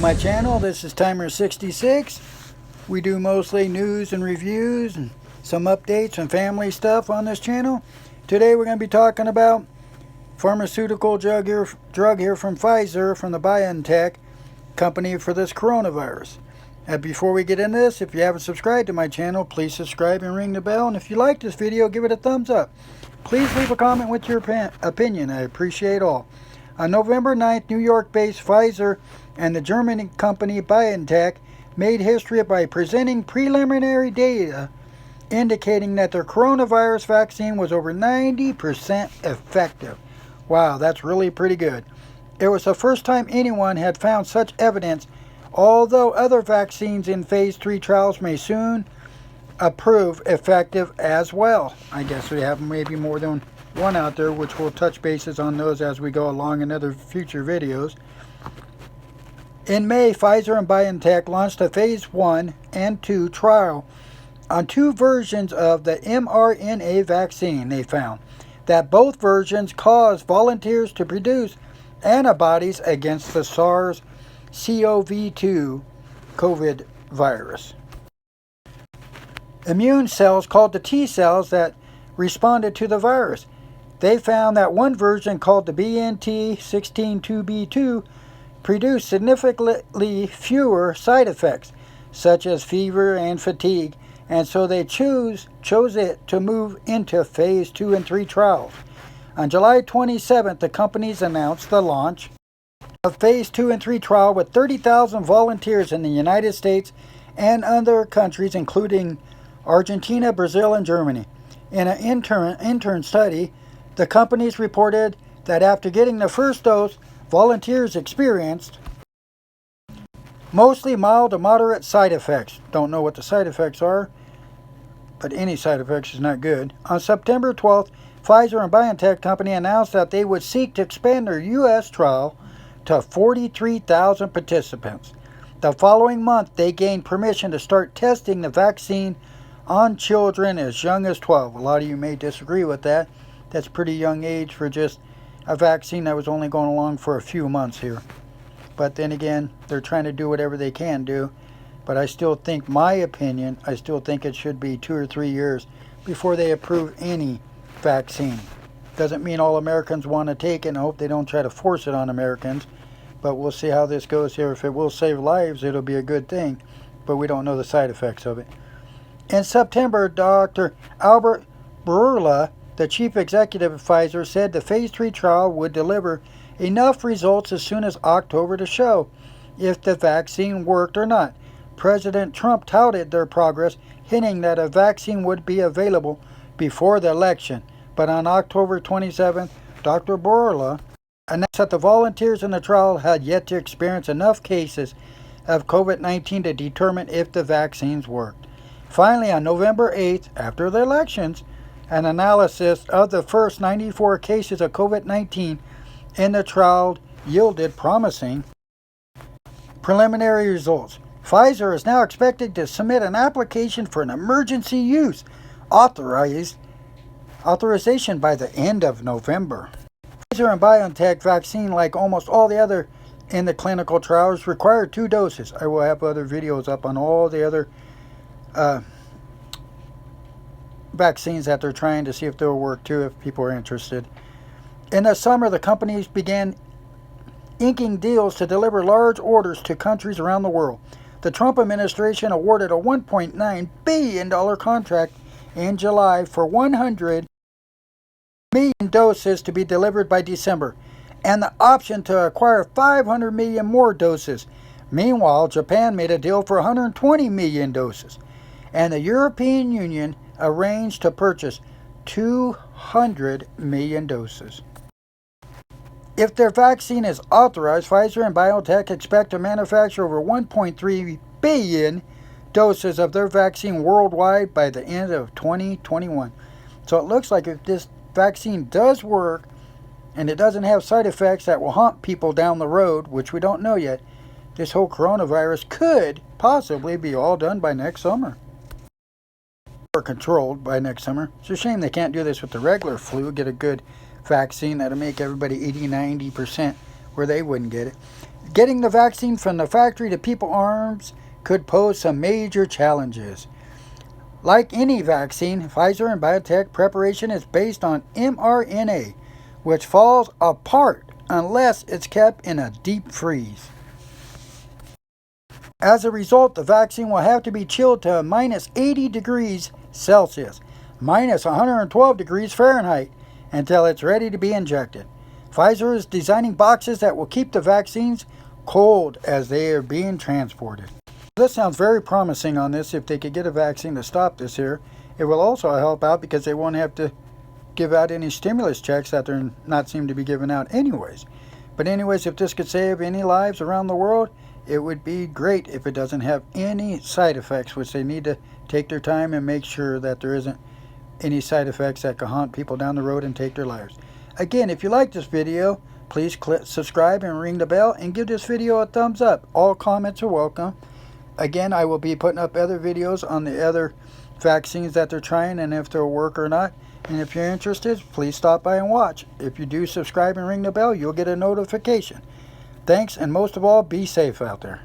my channel. This is Timer66. We do mostly news and reviews and some updates and family stuff on this channel. Today we're going to be talking about pharmaceutical drug here from Pfizer, from the Biontech company for this coronavirus. And before we get into this, if you haven't subscribed to my channel, please subscribe and ring the bell. And if you like this video, give it a thumbs up. Please leave a comment with your opinion. I appreciate all. On November 9th, New York-based Pfizer and the German company Biontech made history by presenting preliminary data indicating that their coronavirus vaccine was over 90% effective. Wow, that's really pretty good. It was the first time anyone had found such evidence, although other vaccines in phase 3 trials may soon prove effective as well. I guess we have maybe more than one out there, which we'll touch bases on those as we go along in other future videos. In May, Pfizer and Biontech launched a phase 1 and 2 trial on two versions of the mRNA vaccine. They found that both versions caused volunteers to produce antibodies against the SARS-CoV-2 COVID virus. Immune cells, called the T cells, that responded to the virus. They found that one version, called the BNT162b2, produced significantly fewer side effects, such as fever and fatigue, and so they chose it to move into phase 2 and 3 trials. On July 27th, the companies announced the launch of phase 2 and 3 trial with 30,000 volunteers in the United States and other countries, including Argentina, Brazil, and Germany. In an intern study, the companies reported that after getting the first dose, volunteers experienced mostly mild to moderate side effects. Don't know what the side effects are, but any side effects is not good. On September 12th, Pfizer and Biontech company announced that they would seek to expand their U.S. trial to 43,000 participants. The following month, they gained permission to start testing the vaccine on children as young as 12. A lot of you may disagree with that. That's pretty young age for just a vaccine that was only going along for a few months here. But then again, they're trying to do whatever they can do. But I still think, my opinion, I still think it should be 2 or 3 years before they approve any vaccine. Doesn't mean all Americans want to take it, and I hope they don't try to force it on Americans. But we'll see how this goes here. If it will save lives, it'll be a good thing. But we don't know the side effects of it. In September, Dr. Albert Bourla, the chief executive of Pfizer, said the phase 3 trial would deliver enough results as soon as October to show if the vaccine worked or not. President Trump touted their progress, hinting that a vaccine would be available before the election. But on October 27th, Dr. Bourla announced that the volunteers in the trial had yet to experience enough cases of COVID-19 to determine if the vaccines worked. Finally, on November 8th, after the elections, an analysis of the first 94 cases of COVID-19 in the trial yielded promising preliminary results. Pfizer is now expected to submit an application for an emergency use authorization by the end of November. Pfizer and BioNTech vaccine, like almost all the other in the clinical trials, require 2 doses. I will have other videos up on all the other vaccines that they're trying to see if they'll work too, if people are interested. In the summer, the companies began inking deals to deliver large orders to countries around the world. The Trump administration awarded a $1.9 billion contract in July for 100 million doses to be delivered by December, and the option to acquire 500 million more doses. Meanwhile, Japan made a deal for 120 million doses, and the European Union arranged to purchase 200 million doses. If their vaccine is authorized, Pfizer and BioNTech expect to manufacture over 1.3 billion doses of their vaccine worldwide by the end of 2021. So it looks like if this vaccine does work and it doesn't have side effects that will haunt people down the road, which we don't know yet, this whole coronavirus could possibly be all done by next summer. Or controlled by next summer. It's a shame they can't do this with the regular flu, get a good vaccine that'll make everybody 80-90% where they wouldn't get it. Getting the vaccine from the factory to people's arms could pose some major challenges. Like any vaccine, Pfizer and Biontech preparation is based on mRNA, which falls apart unless it's kept in a deep freeze. As a result, the vaccine will have to be chilled to minus 80 degrees Celsius, minus 112 degrees Fahrenheit, until it's ready to be injected. Pfizer is designing boxes that will keep the vaccines cold as they are being transported. This sounds very promising on this. If they could get a vaccine to stop this here, it will also help out because they won't have to give out any stimulus checks that they're not seem to be giving out anyways. But anyways, if this could save any lives around the world, it would be great if it doesn't have any side effects, which they need to take their time and make sure that there isn't any side effects that can haunt people down the road and take their lives. Again, if you like this video, please click subscribe and ring the bell and give this video a thumbs up. All comments are welcome. Again, I will be putting up other videos on the other vaccines that they're trying and if they'll work or not. And if you're interested, please stop by and watch. If you do subscribe and ring the bell, you'll get a notification. Thanks, and most of all, be safe out there.